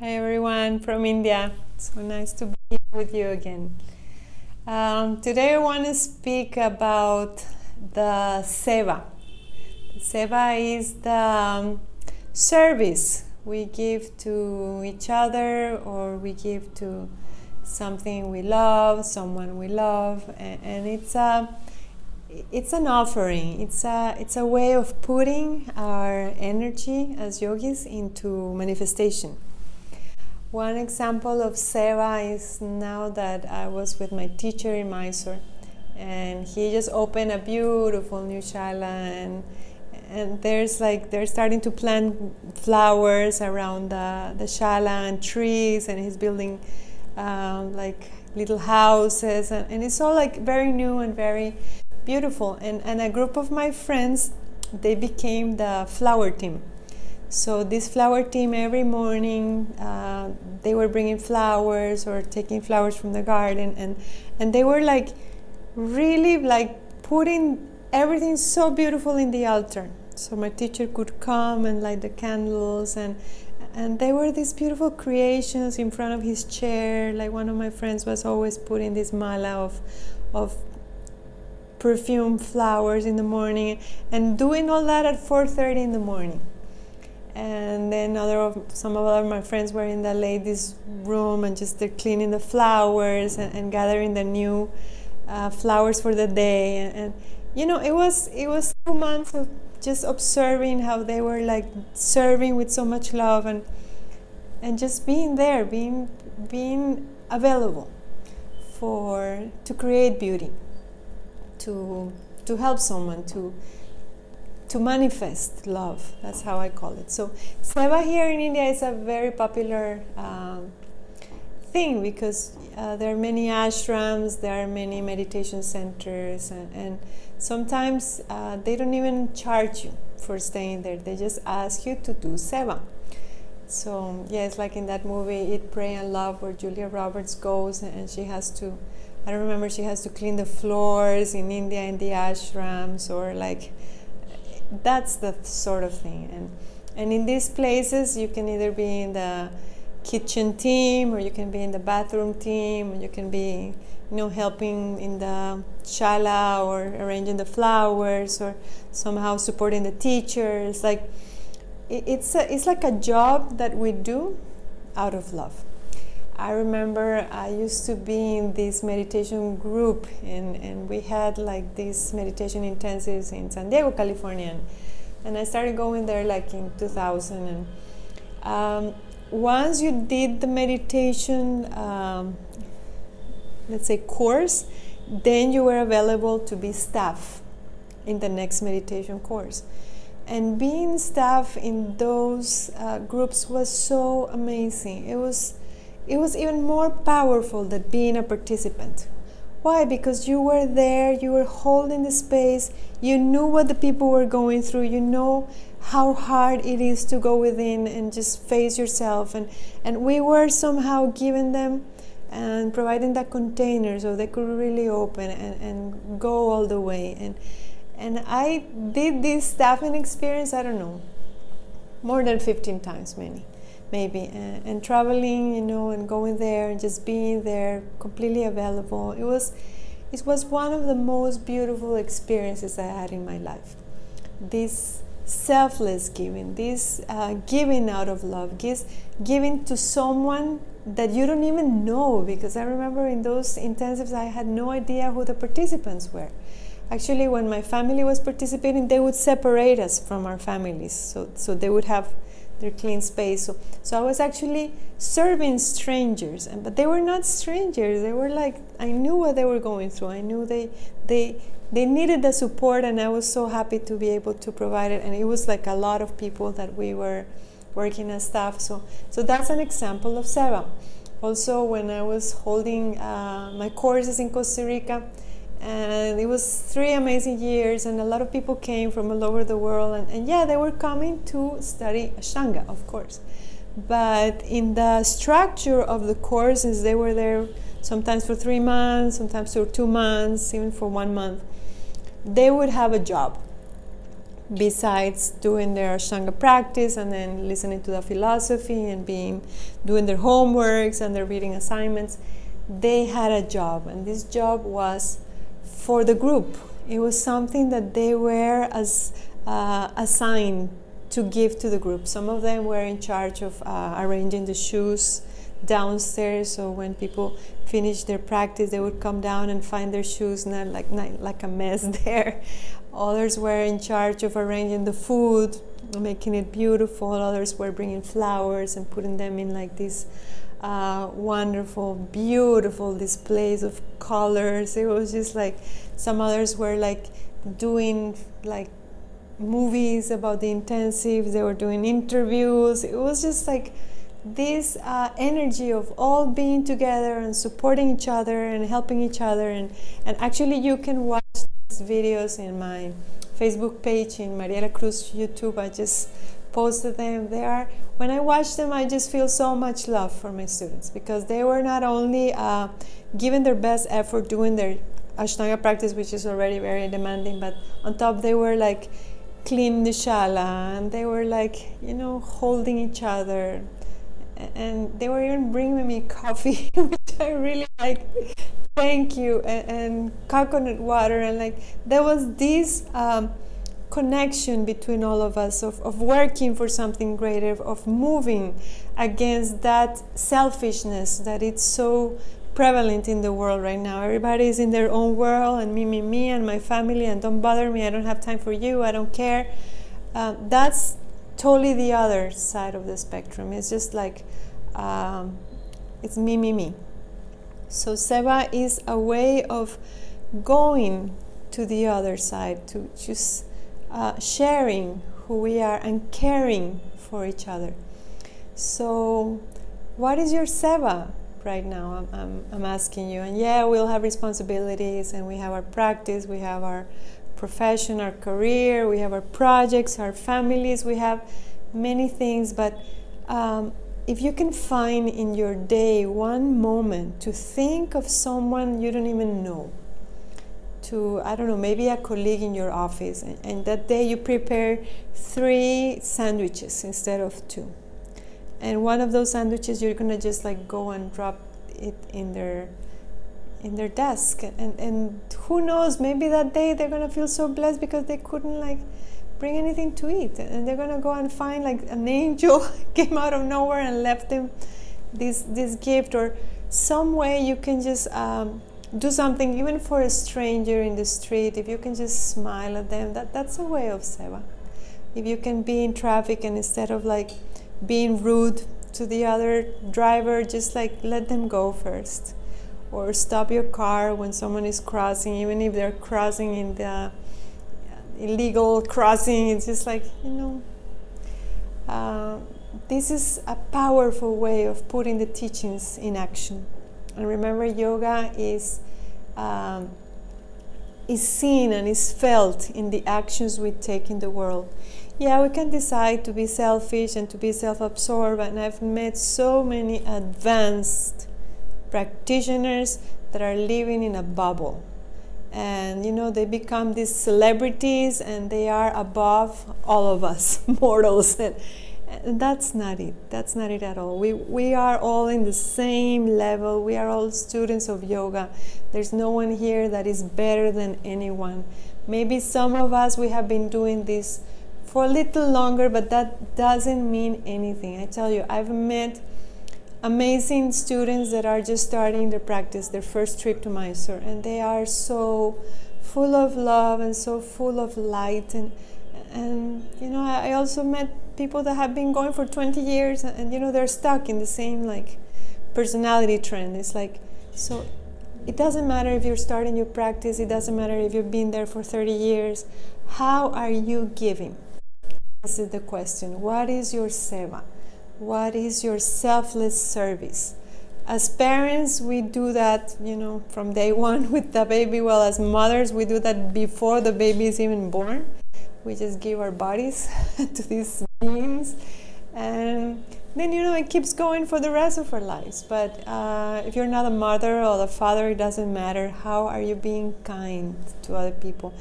Hi everyone from India. So nice to be here with you again. Today I want to speak about the seva. The seva is the service we give to each other, or we give to something we love, someone we love, and it's an offering. It's a way of putting our energy as yogis into manifestation. One example of seva is now that I was with my teacher in Mysore, and he just opened a beautiful new shala, and they're starting to plant flowers around the shala and trees, and he's building like little houses, and it's all like very new and very beautiful. And a group of my friends, they became the flower team. So this flower team, every morning they were bringing flowers or taking flowers from the garden, and they were like really like putting everything so beautiful in the altar, so my teacher could come and light the candles, and they were these beautiful creations in front of his chair. Like one of my friends was always putting this mala of perfume flowers in the morning, and doing all that at 4:30 in the morning. And then some of my friends were in the ladies' room, and just they're cleaning the flowers and gathering the new flowers for the day. And you know, it was 2 months of just observing how they were like serving with so much love, and just being there, being available to create beauty, to help someone, to manifest love. That's how I call it. So seva here in India is a very popular thing, because there are many ashrams, there are many meditation centers, and sometimes they don't even charge you for staying there. They just ask you to do seva. So yeah, it's like in that movie Eat, Pray and Love, where Julia Roberts goes and she has to, I don't remember, she has to clean the floors in India in the ashrams, or like, that's the sort of thing. And in these places you can either be in the kitchen team, or you can be in the bathroom team, or you can be, helping in the shala, or arranging the flowers, or somehow supporting the teachers. Like it's like a job that we do out of love. I remember I used to be in this meditation group, and we had like these meditation intensives in San Diego, California, and I started going there like in 2000. And once you did the meditation, let's say course, then you were available to be staff in the next meditation course. And being staff in those groups was so amazing. It was even more powerful than being a participant. Why? Because you were there, you were holding the space, you knew what the people were going through, you know how hard it is to go within and just face yourself. And we were somehow giving them and providing that container so they could really open and go all the way. And I did this staffing experience, I don't know, more than 15 times, maybe, and traveling, and going there and just being there, completely available. It was one of the most beautiful experiences I had in my life. This selfless giving, this giving out of love, giving to someone that you don't even know, because I remember in those intensives I had no idea who the participants were. Actually, when my family was participating, they would separate us from our families, so they would have their clean space. So I was actually serving strangers, but they were not strangers. They were like, I knew what they were going through. I knew they needed the support, and I was so happy to be able to provide it. And it was like a lot of people that we were working as staff. So that's an example of seva. Also, when I was holding my courses in Costa Rica, and it was 3 amazing years, and a lot of people came from all over the world, and yeah, they were coming to study Ashtanga, of course, but in the structure of the courses, they were there sometimes for 3 months, sometimes for 2 months, even for 1 month. They would have a job. besides doing their Ashtanga practice and then listening to the philosophy and doing their homeworks and their reading assignments, they had a job, and this job was for the group. It was something that they were assigned to give to the group. Some of them were in charge of arranging the shoes downstairs, so when people finished their practice, they would come down and find their shoes not like a mess there. Others were in charge of arranging the food, making it beautiful. Others were bringing flowers and putting them in like these wonderful, beautiful displays of colors. It was just like, some others were like doing like movies about the intensives. They were doing interviews. It was just like this energy of all being together and supporting each other and helping each other. And actually you can watch these videos in my Facebook page, in Mariela Cruz YouTube. I just posted them. When I watch them, I just feel so much love for my students, because they were not only giving their best effort doing their Ashtanga practice, which is already very demanding, but on top they were like cleaning the shala, and they were like, holding each other, and they were even bringing me coffee, which I really like. Thank you, and coconut water, and like there was this connection between all of us of working for something greater, of moving against that selfishness that it's so prevalent in the world right now. Everybody is in their own world, and me and my family, and don't bother me, I don't have time for you, I don't care. That's totally the other side of the spectrum. It's just like it's me. So Seva is a way of going to the other side, to just sharing who we are and caring for each other. So what is your Seva right now? I'm asking you. And yeah, we'll have responsibilities, and we have our practice, we have our profession, our career, we have our projects, our families, we have many things, but if you can find in your day one moment to think of someone you don't even know, to, I don't know, maybe a colleague in your office, and that day you prepare 3 sandwiches instead of 2. And one of those sandwiches you're gonna just like go and drop it in their desk, and who knows, maybe that day they're gonna feel so blessed because they couldn't like bring anything to eat, and they're gonna go and find like an angel came out of nowhere and left them this gift, or some way you can just do something even for a stranger in the street. If you can just smile at them, that's a way of Seva. If you can be in traffic, and instead of like being rude to the other driver, just like let them go first, or stop your car when someone is crossing, even if they're crossing in the illegal crossing. It's just like, this is a powerful way of putting the teachings in action. And remember, yoga is seen and is felt in the actions we take in the world. Yeah, we can decide to be selfish and to be self-absorbed, and I've met so many advanced practitioners that are living in a bubble. And they become these celebrities, and they are above all of us mortals, and that's not it. That's not it at all. We are all in the same level. We are all students of yoga. There's no one here that is better than anyone. Maybe some of us, we have been doing this for a little longer, but that doesn't mean anything. I tell you, I've met amazing students that are just starting their practice, their first trip to Mysore, and they are so full of love and so full of light, and I also met people that have been going for 20 years, and they're stuck in the same like personality trend. It's like, so it doesn't matter if you're starting your practice, it doesn't matter if you've been there for 30 years. How are you giving? This is the question. What is your Seva? What is your selfless service? As parents, we do that, from day one with the baby. Well, as mothers, we do that before the baby is even born. We just give our bodies to these beings, and then it keeps going for the rest of our lives. But if you're not a mother or a father, it doesn't matter. How are you being kind to other people?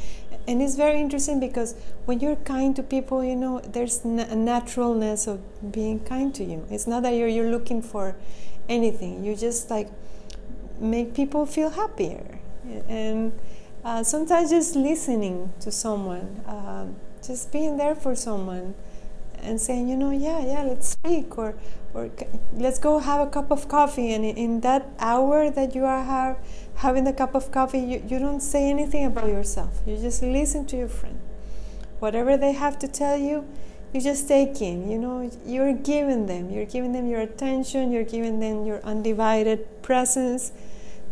And it's very interesting because when you're kind to people, there's a naturalness of being kind to you. It's not that you're looking for anything. You just like make people feel happier. And sometimes just listening to someone, just being there for someone and saying, yeah, let's speak, or let's go have a cup of coffee. And in that hour that you are having the cup of coffee, you don't say anything about yourself. You just listen to your friend. Whatever they have to tell you, you just take in. You're giving them your attention, you're giving them your undivided presence.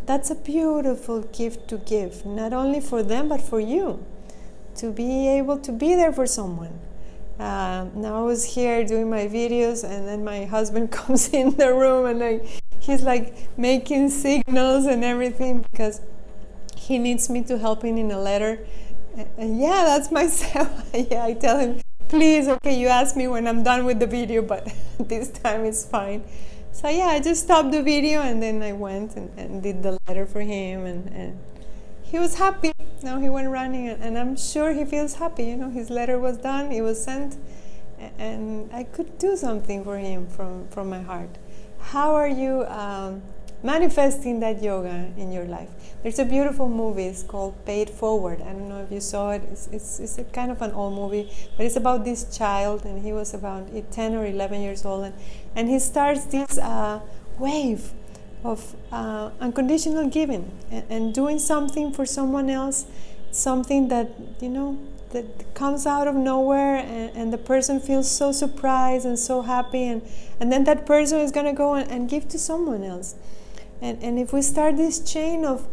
That's a beautiful gift to give, not only for them, but for you, to be able to be there for someone. Now I was here doing my videos, and then my husband comes in the room, and he's like making signals and everything because he needs me to help him in a letter. And yeah, that's myself. Yeah, I tell him, please, okay, you ask me when I'm done with the video, but this time it's fine. So yeah, I just stopped the video, and then I went and did the letter for him, and he was happy. Now he went running, and I'm sure he feels happy. His letter was done, it was sent, and I could do something for him from my heart. How are you manifesting that yoga in your life? There's a beautiful movie. It's called Pay It Forward. I don't know if you saw it. It's a kind of an old movie, but it's about this child, and he was about 10 or 11 years old, and he starts this wave of unconditional giving and doing something for someone else, something that that comes out of nowhere, and the person feels so surprised and so happy, and then that person is going to go and give to someone else. And if we start this chain of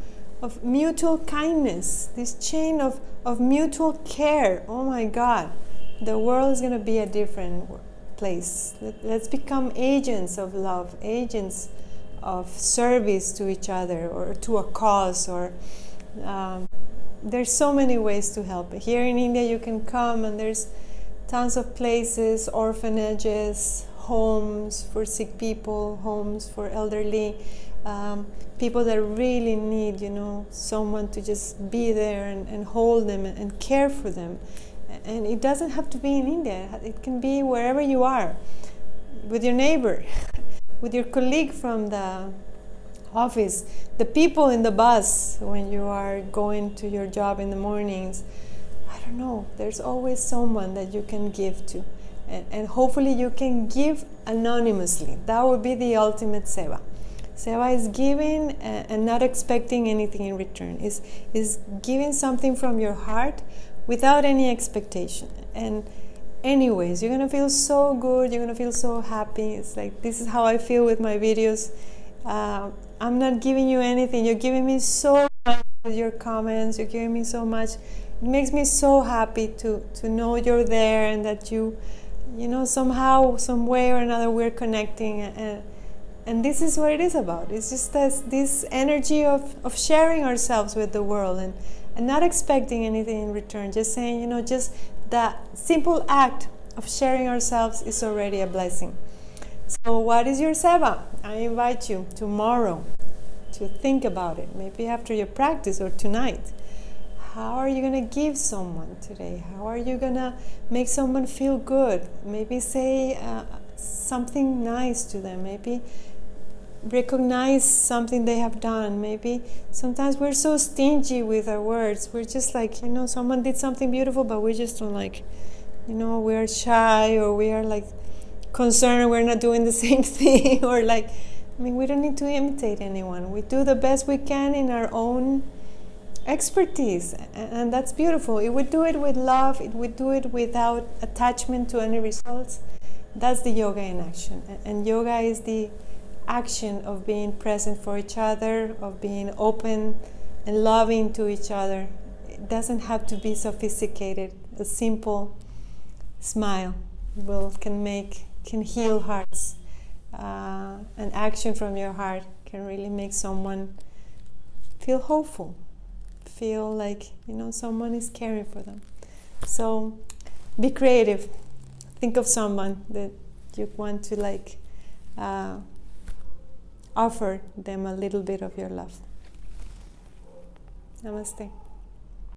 mutual kindness, this chain of mutual care, oh my God, the world is going to be a different place. Let's become agents of love, agents of service to each other or to a cause, or there's so many ways to help. Here in India you can come, and there's tons of places, orphanages, homes for sick people, homes for elderly people that really need someone to just be there and hold them and care for them. And it doesn't have to be in India. It can be wherever you are, with your neighbor, with your colleague from the office, the people in the bus when you are going to your job in the mornings. I don't know, there's always someone that you can give to, and hopefully you can give anonymously. That would be the ultimate seva. Seva is giving and not expecting anything in return. Is giving something from your heart without any expectation. And anyways, you're gonna feel so good, you're gonna feel so happy. It's like, this is how I feel with my videos. I'm not giving you anything, you're giving me so much with your comments, you're giving me so much. It makes me so happy to know you're there, and that you somehow, some way or another, we're connecting, and this is what it is about. It's just this energy of sharing ourselves with the world, and not expecting anything in return, just saying, just the simple act of sharing ourselves is already a blessing. So what is your seva? I invite you tomorrow to think about it, maybe after your practice or tonight. How are you going to give someone today? How are you going to make someone feel good? Maybe say something nice to them. Maybe recognize something they have done. Maybe sometimes we're so stingy with our words. We're just like, someone did something beautiful, but we just don't like, we're shy, or we are like concerned we're not doing the same thing, or like, we don't need to imitate anyone. We do the best we can in our own expertise, and that's beautiful. If we do it with love, if we do it without attachment to any results, that's the yoga in action. And yoga is the action of being present for each other, of being open and loving to each other. It doesn't have to be sophisticated. A simple smile can heal hearts. An action from your heart can really make someone feel hopeful, feel like someone is caring for them. So be creative. Think of someone that you want to offer them a little bit of your love. Namaste.